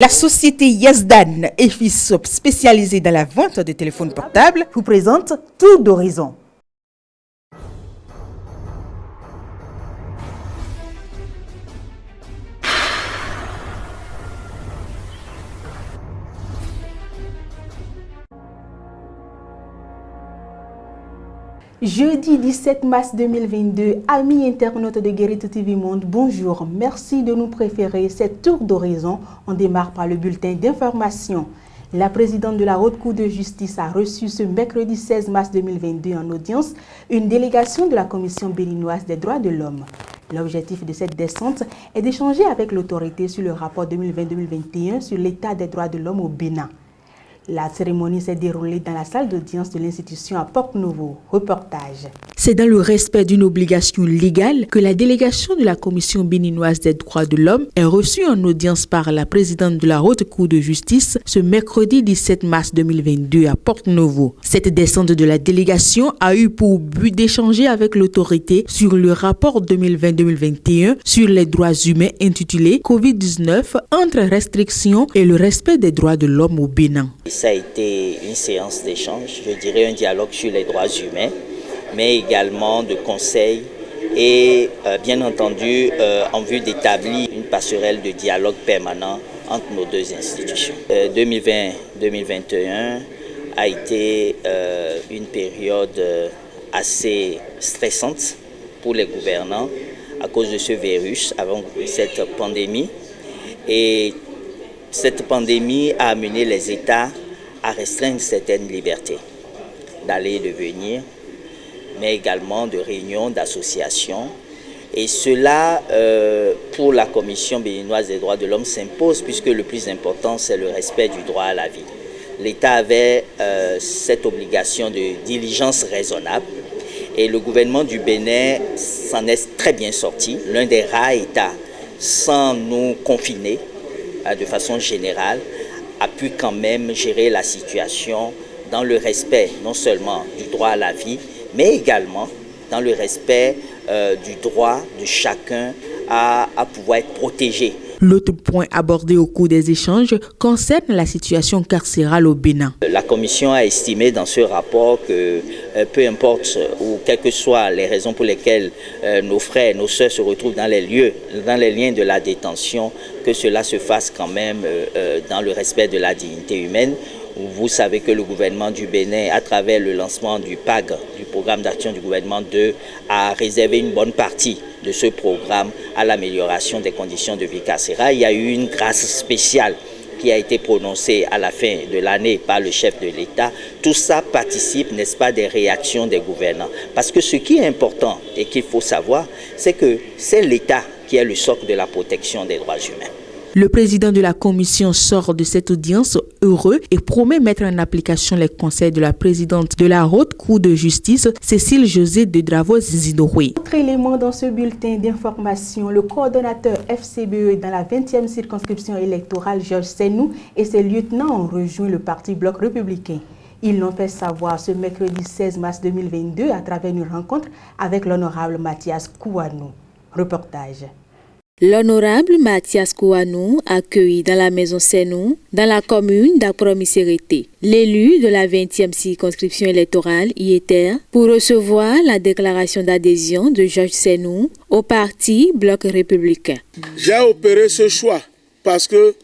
La société Yazdan et Fils spécialisée dans la vente de téléphones portables vous présente Tour d'horizon. Jeudi 17 mars 2022, amis internautes de Guérito TV Monde, bonjour. Merci de nous préférer cette tour d'horizon. On démarre par le bulletin d'information. La présidente de la Haute Cour de justice a reçu ce mercredi 16 mars 2022 en audience une délégation de la Commission béninoise des droits de l'homme. L'objectif de cette descente est d'échanger avec l'autorité sur le rapport 2020-2021 sur l'état des droits de l'homme au Bénin. La cérémonie s'est déroulée dans la salle d'audience de l'institution à Port-Nouveau. Reportage. C'est dans le respect d'une obligation légale que la délégation de la Commission béninoise des droits de l'homme est reçue en audience par la présidente de la Haute Cour de justice ce mercredi 17 mars 2022 à Port-Nouveau. Cette descente de la délégation a eu pour but d'échanger avec l'autorité sur le rapport 2020-2021 sur les droits humains intitulé COVID-19 entre restrictions et le respect des droits de l'homme au Bénin. Ça a été une séance d'échange, je dirais un dialogue sur les droits humains, mais également de conseils et bien entendu en vue d'établir une passerelle de dialogue permanent entre nos deux institutions. 2020-2021 a été une période assez stressante pour les gouvernants à cause de ce virus, avant cette pandémie. Et cette pandémie a amené les États à restreindre certaines libertés d'aller et de venir, mais également de réunions, d'associations. Et cela, pour la Commission béninoise des droits de l'homme, s'impose puisque le plus important, c'est le respect du droit à la vie. L'État avait cette obligation de diligence raisonnable et le gouvernement du Bénin s'en est très bien sorti, l'un des rares États sans nous confiner de façon générale, a pu quand même gérer la situation dans le respect non seulement du droit à la vie, mais également dans le respect du droit de chacun à pouvoir être protégé. L'autre point abordé au cours des échanges concerne la situation carcérale au Bénin. La Commission a estimé dans ce rapport que peu importe ou quelles que soient les raisons pour lesquelles nos frères et nos sœurs se retrouvent dans les liens de la détention, que cela se fasse quand même dans le respect de la dignité humaine. Vous savez que le gouvernement du Bénin, à travers le lancement du PAG, du programme d'action du gouvernement 2, a réservé une bonne partie de ce programme à l'amélioration des conditions de vie carcérale. Il y a eu une grâce spéciale qui a été prononcée à la fin de l'année par le chef de l'État. Tout ça participe, n'est-ce pas, des réactions des gouvernants. Parce que ce qui est important et qu'il faut savoir, c'est que c'est l'État qui est le socle de la protection des droits humains. Le président de la commission sort de cette audience heureux et promet mettre en application les conseils de la présidente de la Haute Cour de justice, Cécile José de Dravos-Zidoré. Autre élément dans ce bulletin d'information, le coordonnateur FCBE dans la 20e circonscription électorale, Georges Senou, et ses lieutenants ont rejoint le parti Bloc républicain. Ils l'ont fait savoir ce mercredi 16 mars 2022 à travers une rencontre avec l'honorable Mathias Kouanou. Reportage. L'honorable Mathias Kouanou accueilli dans la maison Senou, dans la commune d'Apromisérité. L'élu de la 20e circonscription électorale y était pour recevoir la déclaration d'adhésion de Georges Senou au parti Bloc républicain. J'ai opéré ce choix parce que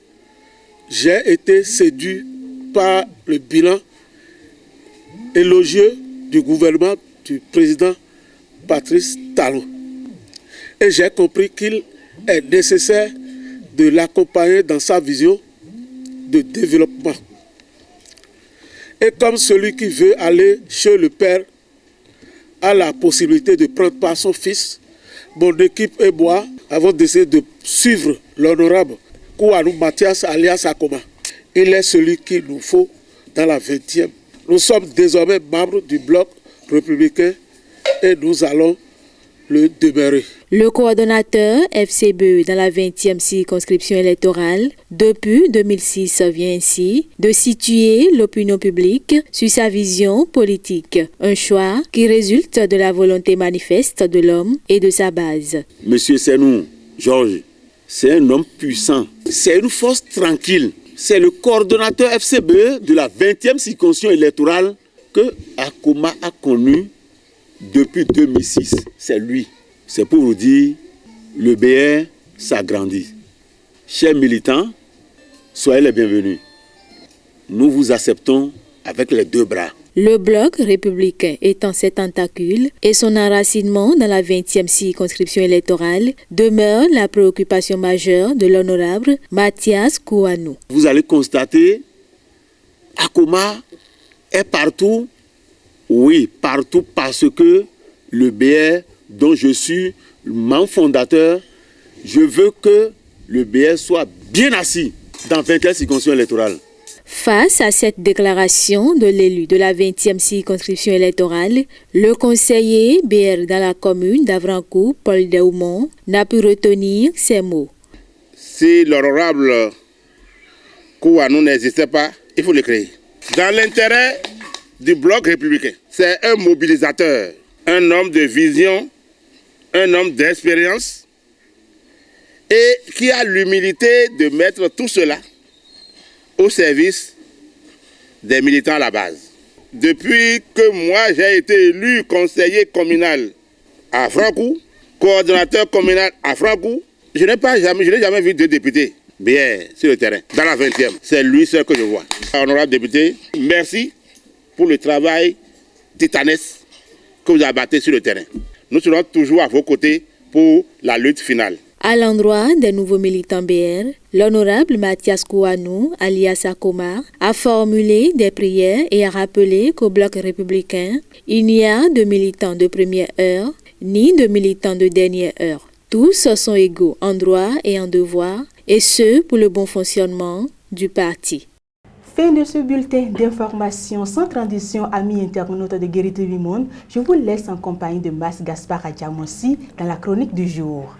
j'ai été séduit par le bilan élogieux du gouvernement du président Patrice Talon. Et j'ai compris qu'il est nécessaire de l'accompagner dans sa vision de développement. Et comme celui qui veut aller chez le Père a la possibilité de prendre par son fils, mon équipe et moi avons décidé de suivre l'honorable Kouanou Mathias alias Akoma. Il est celui qu'il nous faut dans la 20e. Nous sommes désormais membres du Bloc républicain et nous allons le demeurer. Le coordonnateur FCBE dans la 20e circonscription électorale depuis 2006 vient ainsi de situer l'opinion publique sur sa vision politique, un choix qui résulte de la volonté manifeste de l'homme et de sa base. Monsieur Senou, Georges, c'est un homme puissant. C'est une force tranquille. C'est le coordonnateur FCBE de la 20e circonscription électorale que Akoma a connu depuis 2006. C'est lui. C'est pour vous dire, le BR s'agrandit. Chers militants, soyez les bienvenus. Nous vous acceptons avec les deux bras. Le bloc républicain étant ses tentacules et son enracinement dans la 20e circonscription électorale demeure la préoccupation majeure de l'honorable Mathias Kouanou. Vous allez constater, Akoma est partout, oui, partout parce que le BR dont je suis membre fondateur, je veux que le BR soit bien assis dans 21 circonscriptions électorales. Face à cette déclaration de l'élu de la 20e circonscription électorale, le conseiller BR dans la commune d'Avrancourt, Paul Deumont, n'a pu retenir ces mots. Si l'honorable Kouanou n'existait pas, il faut le créer. Dans l'intérêt du bloc républicain, c'est un mobilisateur, un homme de vision, un homme d'expérience et qui a l'humilité de mettre tout cela au service des militants à la base. Depuis que moi j'ai été élu conseiller communal à Francourt, coordonnateur communal à Francourt, je n'ai jamais vu de député bien sur le terrain, dans la 20e. C'est lui seul que je vois. Honorable député, merci pour le travail titanesque que vous abattez sur le terrain. Nous serons toujours à vos côtés pour la lutte finale. À l'endroit des nouveaux militants BR, l'honorable Mathias Kouanou, alias Akoma, a formulé des prières et a rappelé qu'au bloc républicain, il n'y a de militants de première heure ni de militants de dernière heure. Tous sont égaux en droit et en devoir, et ce pour le bon fonctionnement du parti. Fin de ce bulletin d'information sans transition, amis internautes de Guéri TV Monde. Je vous laisse en compagnie de Mas Gaspard Adjamossi dans la chronique du jour.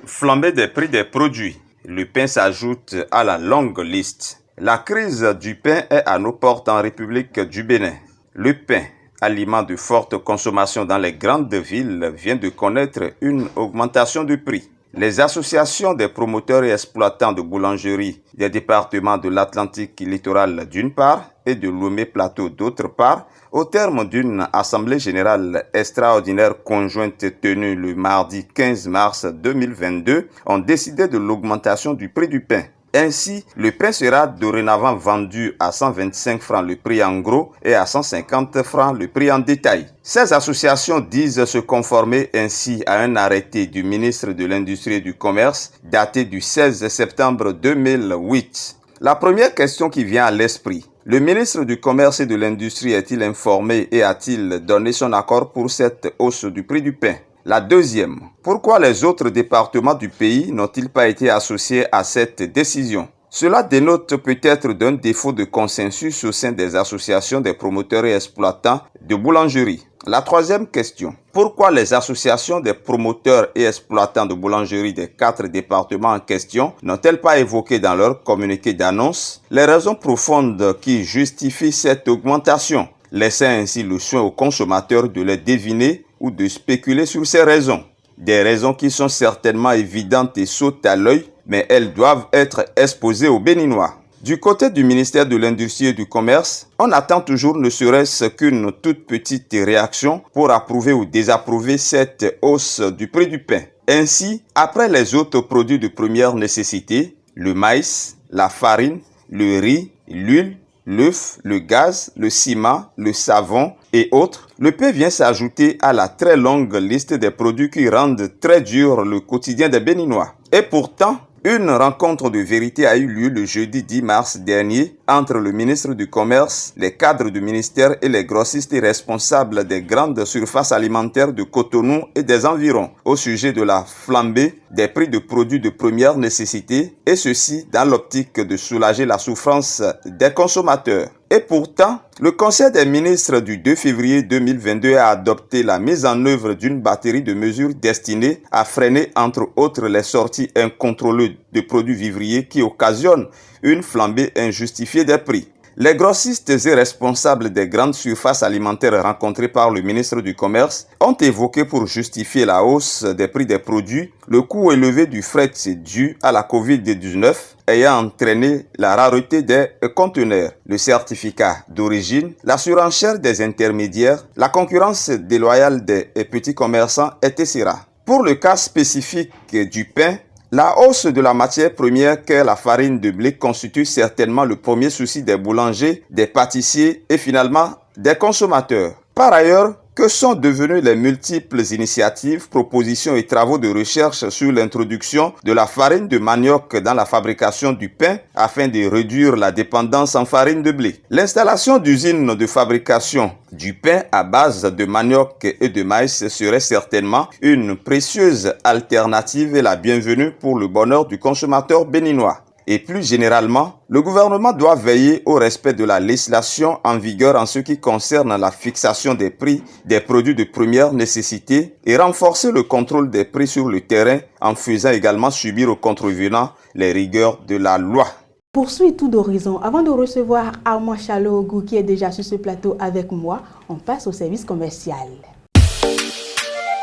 Flambée des prix des produits, le pain s'ajoute à la longue liste. La crise du pain est à nos portes en République du Bénin. Le pain, aliment de forte consommation dans les grandes villes, vient de connaître une augmentation de prix. Les associations des promoteurs et exploitants de boulangeries des départements de l'Atlantique littoral d'une part et de Lomé Plateau d'autre part, au terme d'une assemblée générale extraordinaire conjointe tenue le mardi 15 mars 2022, ont décidé de l'augmentation du prix du pain. Ainsi, le pain sera dorénavant vendu à 125 francs le prix en gros et à 150 francs le prix en détail. Ces associations disent se conformer ainsi à un arrêté du ministre de l'Industrie et du Commerce daté du 16 septembre 2008. La première question qui vient à l'esprit: le ministre du Commerce et de l'Industrie est-il informé et a-t-il donné son accord pour cette hausse du prix du pain? La deuxième, pourquoi les autres départements du pays n'ont-ils pas été associés à cette décision? Cela dénote peut-être d'un défaut de consensus au sein des associations des promoteurs et exploitants de boulangerie. La troisième question, pourquoi les associations des promoteurs et exploitants de boulangerie des 4 départements en question n'ont-elles pas évoqué dans leur communiqué d'annonce les raisons profondes qui justifient cette augmentation, laissant ainsi le soin aux consommateurs de les deviner ou de spéculer sur ces raisons? Des raisons qui sont certainement évidentes et sautent à l'œil, mais elles doivent être exposées aux Béninois. Du côté du ministère de l'Industrie et du Commerce, on attend toujours ne serait-ce qu'une toute petite réaction pour approuver ou désapprouver cette hausse du prix du pain. Ainsi, après les autres produits de première nécessité, le maïs, la farine, le riz, l'huile, l'œuf, le gaz, le ciment, le savon et autres, le pain vient s'ajouter à la très longue liste des produits qui rendent très dur le quotidien des Béninois. Et pourtant, une rencontre de vérité a eu lieu le jeudi 10 mars dernier entre le ministre du Commerce, les cadres du ministère et les grossistes et responsables des grandes surfaces alimentaires de Cotonou et des environs au sujet de la flambée des prix de produits de première nécessité, et ceci dans l'optique de soulager la souffrance des consommateurs. Et pourtant, le Conseil des ministres du 2 février 2022 a adopté la mise en œuvre d'une batterie de mesures destinées à freiner entre autres les sorties incontrôlées de produits vivriers qui occasionnent une flambée injustifiée des prix. Les grossistes et responsables des grandes surfaces alimentaires rencontrés par le ministre du Commerce ont évoqué pour justifier la hausse des prix des produits le coût élevé du fret dû à la Covid-19 ayant entraîné la rareté des conteneurs, le certificat d'origine, la surenchère des intermédiaires, la concurrence déloyale des petits commerçants, etc. Pour le cas spécifique du pain, la hausse de la matière première qu'est la farine de blé constitue certainement le premier souci des boulangers, des pâtissiers et finalement des consommateurs. Par ailleurs, que sont devenues les multiples initiatives, propositions et travaux de recherche sur l'introduction de la farine de manioc dans la fabrication du pain afin de réduire la dépendance en farine de blé? L'installation d'usines de fabrication du pain à base de manioc et de maïs serait certainement une précieuse alternative et la bienvenue pour le bonheur du consommateur béninois. Et plus généralement, le gouvernement doit veiller au respect de la législation en vigueur en ce qui concerne la fixation des prix des produits de première nécessité et renforcer le contrôle des prix sur le terrain en faisant également subir aux contrevenants les rigueurs de la loi. Poursuit tout d'horizon. Avant de recevoir Armand Chalogu qui est déjà sur ce plateau avec moi, on passe au service commercial.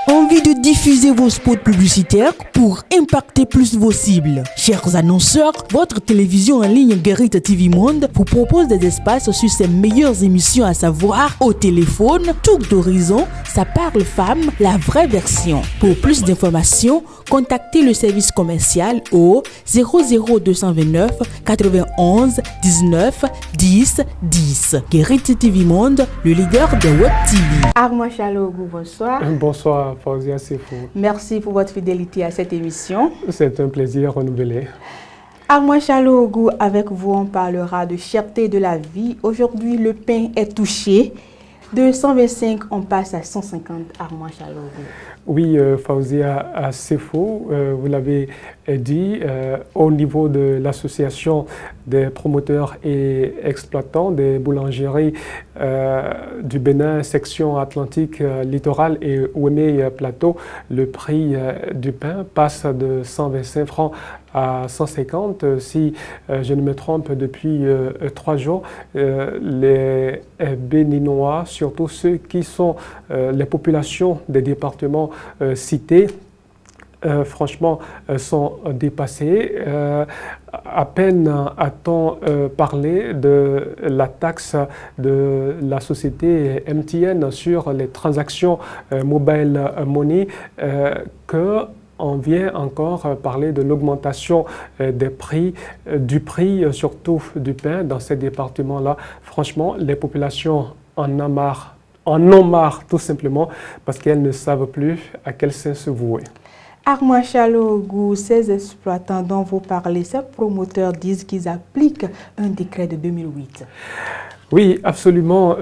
Envie de diffuser vos spots publicitaires pour impacter plus vos cibles? Chers annonceurs, votre télévision en ligne Guérit TV Monde vous propose des espaces sur ses meilleures émissions, à savoir Au téléphone, Tour d'horizon, Ça parle femme, la vraie version. Pour plus d'informations, contactez le service commercial au 00229 91 19 10 10. Guérit TV Monde, le leader de Web TV. Armand Chalogu, bonsoir. Bonsoir, Fauzia Sefo. Merci pour votre fidélité à cette émission. C'est un plaisir renouvelé. Armand Chalogu, avec vous, on parlera de cherté de la vie. Aujourd'hui, le pain est touché. De 125, on passe à 150. Armand Chalogu. Oui, Fauzia Sefo, vous l'avez dit, au niveau de l'association des promoteurs et exploitants des boulangeries du Bénin, section Atlantique littorale et Ouémé Plateau, le prix du pain passe de 125 francs à 150. Si je ne me trompe, depuis 3 jours, les Béninois, surtout ceux qui sont les populations des départements cités, franchement, sont dépassés. À peine a-t-on parlé de la taxe de la société MTN sur les transactions mobile money qu'on vient encore parler de l'augmentation des prix, du prix surtout du pain dans ces départements-là. Franchement, les populations en ont marre tout simplement parce qu'elles ne savent plus à quel sens se vouer. Armand Chalogu, ces exploitants dont vous parlez, ces promoteurs disent qu'ils appliquent un décret de 2008. Oui, absolument,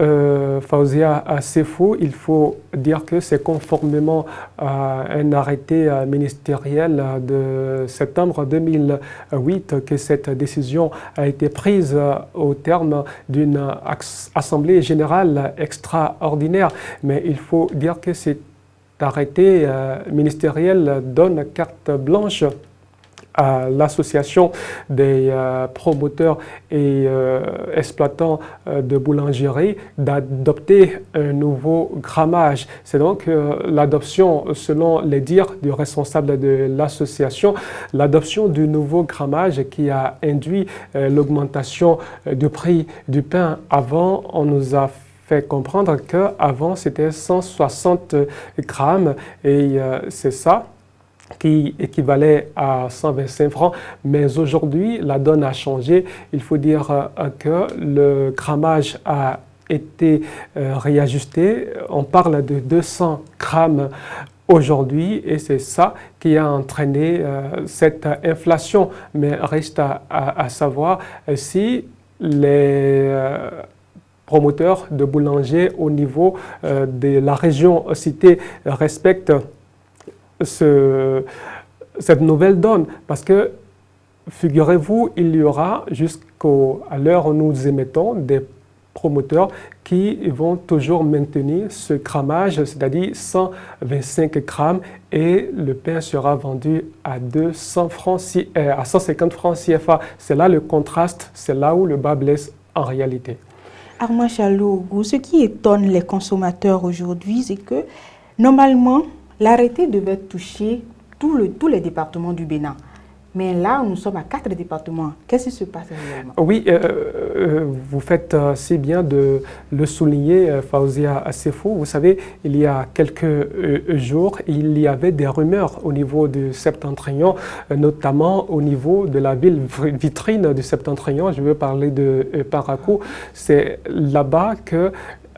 Fauzia Sefo. Il faut dire que c'est conformément à un arrêté ministériel de septembre 2008 que cette décision a été prise au terme d'une assemblée générale extraordinaire. Mais il faut dire que cet arrêté ministériel donne carte blanche à l'association des promoteurs et exploitants de boulangerie d'adopter un nouveau grammage. C'est donc l'adoption, selon les dires du responsable de l'association, l'adoption du nouveau grammage qui a induit l'augmentation du prix du pain. Avant, on nous a fait comprendre qu'avant c'était 160 grammes et c'est ça qui équivalait à 125 francs, mais aujourd'hui, la donne a changé. Il faut dire que le grammage a été réajusté. On parle de 200 grammes aujourd'hui et c'est ça qui a entraîné cette inflation. Mais reste à savoir si les promoteurs de boulanger au niveau de la région citée respectent cette nouvelle donne, parce que figurez-vous, il y aura jusqu'à l'heure où nous émettons des promoteurs qui vont toujours maintenir ce grammage, c'est-à-dire 125 grammes, et le pain sera vendu à 200 francs, à 150 francs CFA. C'est là le contraste, c'est là où le bas blesse en réalité. Armand Chalougou, ce qui étonne les consommateurs aujourd'hui, c'est que normalement, l'arrêté devait toucher tous les départements du Bénin. Mais là, nous sommes à 4 départements. Qu'est-ce qui se passe réellement? Oui, vous faites si bien de le souligner, Faouzia Assefou. Vous savez, il y a quelques jours, il y avait des rumeurs au niveau du Septentrion, notamment au niveau de la ville vitrine du Septentrion. Je veux parler de Parakou. C'est là-bas que,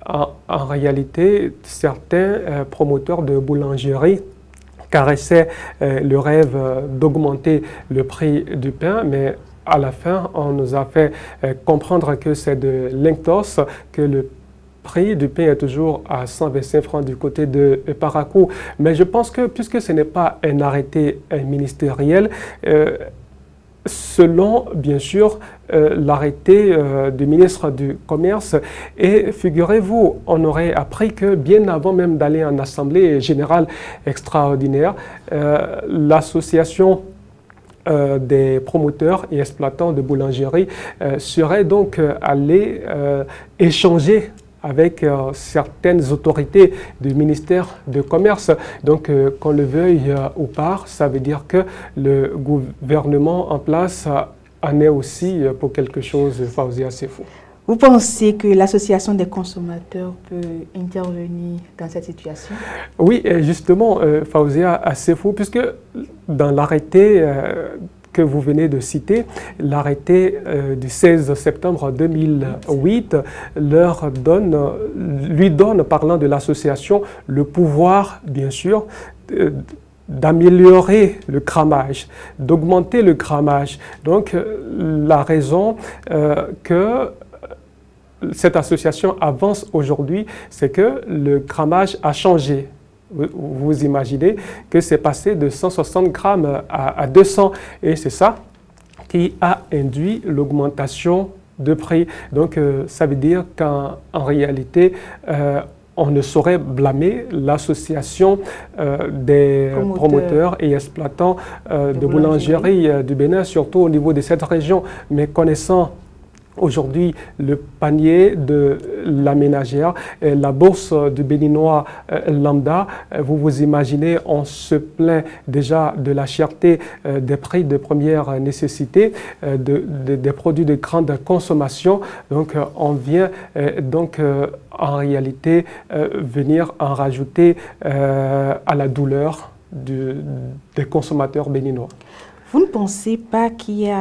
en réalité, certains promoteurs de boulangerie caressait le rêve d'augmenter le prix du pain, mais à la fin, on nous a fait comprendre que c'est de l'intos, que le prix du pain est toujours à 125 francs du côté de Parakou. Mais je pense que, puisque ce n'est pas un arrêté ministériel, selon, bien sûr, l'arrêté du ministre du Commerce. Et figurez-vous, on aurait appris que bien avant même d'aller en Assemblée générale extraordinaire, l'association des promoteurs et exploitants de boulangerie serait donc allée échanger avec certaines autorités du ministère du Commerce. Donc, qu'on le veuille ou pas, ça veut dire que le gouvernement en place en est aussi pour quelque chose, Faouzia Assefou. Vous pensez que l'association des consommateurs peut intervenir dans cette situation? Oui, justement, Faouzia Assefou, puisque dans l'arrêté que vous venez de citer, l'arrêté du 16 septembre 2008 lui donne, parlant de l'association, le pouvoir, bien sûr, d'améliorer le grammage, d'augmenter le grammage. Donc, la raison que cette association avance aujourd'hui, c'est que le grammage a changé. Vous imaginez que c'est passé de 160 grammes à 200 et c'est ça qui a induit l'augmentation de prix. Donc, ça veut dire qu'en réalité, on ne saurait blâmer l'association des promoteurs et exploitants de boulangerie du Bénin, surtout au niveau de cette région. Mais connaissant aujourd'hui le panier de la ménagère, la bourse du Béninois lambda, vous vous imaginez, on se plaint déjà de la cherté des prix de première nécessité, des produits de grande consommation. Donc on vient en réalité venir en rajouter à la douleur des consommateurs béninois. Vous ne pensez pas qu'il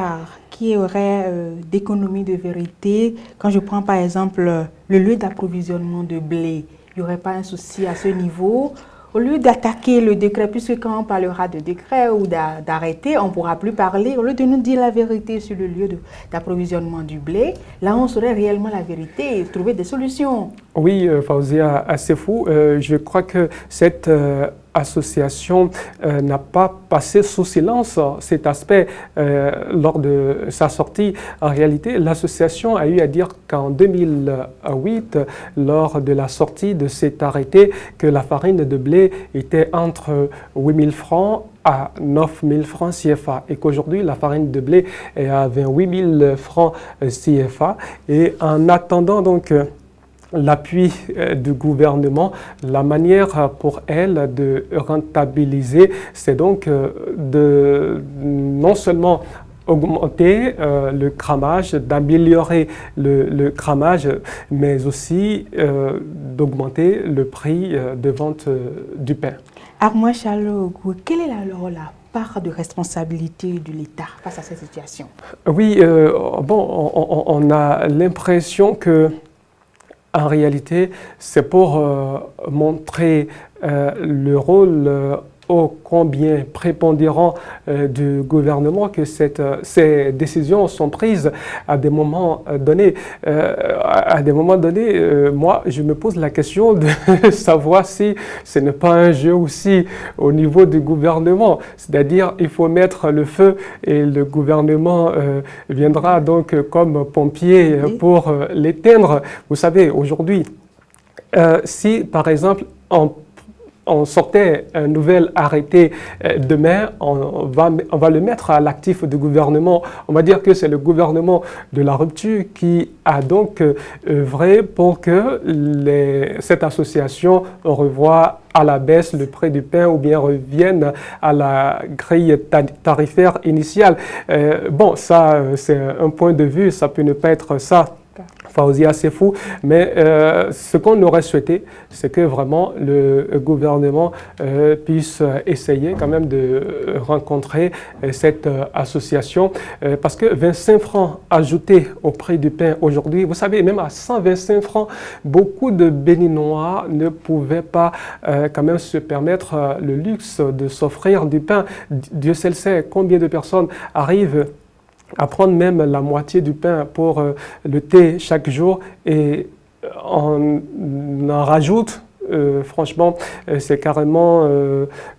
y aurait d'économie de vérité? Quand je prends par exemple le lieu d'approvisionnement de blé, il n'y aurait pas un souci à ce niveau? Au lieu d'attaquer le décret, puisque quand on parlera de décret ou d'arrêté, on ne pourra plus parler. Au lieu de nous dire la vérité sur le lieu d'approvisionnement du blé, là on saurait réellement la vérité et trouver des solutions. Oui, Faouzia Assefou, je crois que cette association n'a pas passé sous silence cet aspect lors de sa sortie. En réalité, l'association a eu à dire qu'en 2008, lors de la sortie de cet arrêté, que la farine de blé était entre 8 000 francs à 9 000 francs CFA et qu'aujourd'hui, la farine de blé est à 28 000 francs CFA. Et en attendant donc l'appui du gouvernement, la manière pour elle de rentabiliser, c'est donc de non seulement augmenter le grammage, d'améliorer le grammage, mais aussi d'augmenter le prix de vente du pain. Armand Chalougou, quelle est la part de responsabilité de l'État face à cette situation? Oui, on a l'impression que en réalité, c'est pour montrer le rôle ô combien prépondérant du gouvernement que ces décisions sont prises à des moments donnés. Moi, je me pose la question de savoir si ce n'est pas un jeu aussi au niveau du gouvernement. C'est-à-dire, il faut mettre le feu et le gouvernement viendra donc comme pompier pour l'éteindre. Vous savez, aujourd'hui, si par exemple, on sortait un nouvel arrêté demain, on va le mettre à l'actif du gouvernement. On va dire que c'est le gouvernement de la rupture qui a donc œuvré pour que cette association revoie à la baisse le prix du pain ou bien revienne à la grille tarifaire initiale. Bon, ça, c'est un point de vue, ça peut ne pas être ça. Faouzia, c'est fou, mais ce qu'on aurait souhaité, c'est que vraiment le gouvernement puisse essayer quand même de rencontrer cette association, parce que 25 francs ajoutés au prix du pain aujourd'hui, vous savez, même à 125 francs, beaucoup de Béninois ne pouvaient pas quand même se permettre le luxe de s'offrir du pain. Dieu seul sait combien de personnes arrivent à prendre même la moitié du pain pour le thé chaque jour, et on en rajoute. Franchement, c'est carrément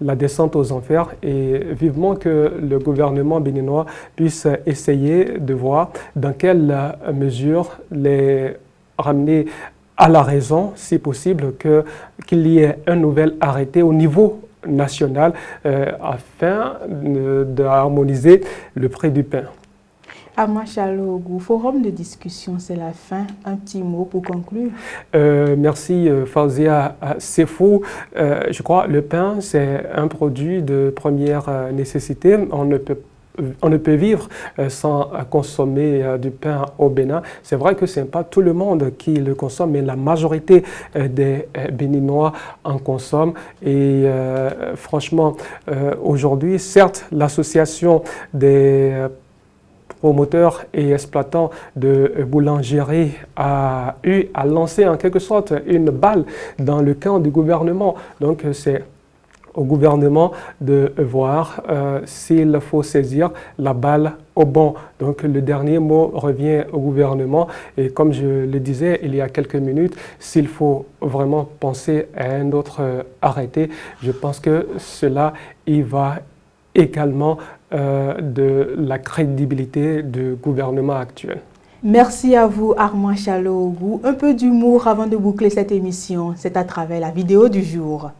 la descente aux enfers, et vivement que le gouvernement béninois puisse essayer de voir dans quelle mesure les ramener à la raison, si possible, qu'il y ait un nouvel arrêté au niveau national afin d'harmoniser le prix du pain. Armand Chalougou, forum de discussion, c'est la fin. Un petit mot pour conclure. Merci Faouzia. C'est fou. Je crois le pain, c'est un produit de première nécessité. On ne peut vivre sans consommer du pain au Bénin. C'est vrai que ce n'est pas tout le monde qui le consomme, mais la majorité des Béninois en consomment. Et franchement, aujourd'hui, certes, l'association des promoteurs et exploitants de boulangerie a lancé en quelque sorte une balle dans le camp du gouvernement. Donc c'est au gouvernement de voir s'il faut saisir la balle au bon. Donc le dernier mot revient au gouvernement, et comme je le disais il y a quelques minutes, s'il faut vraiment penser à un autre arrêté, je pense que cela y va également de la crédibilité du gouvernement actuel. Merci à vous Armand Chalougou. Un peu d'humour avant de boucler cette émission, c'est à travers la vidéo du jour.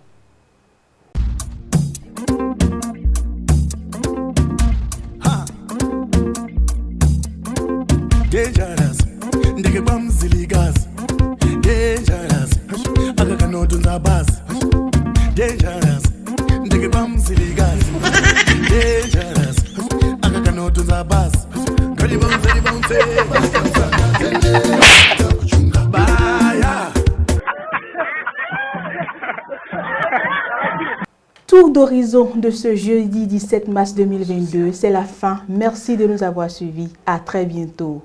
Tour d'horizon de ce jeudi 17 mars 2022, c'est la fin. Merci de nous avoir suivis. À très bientôt.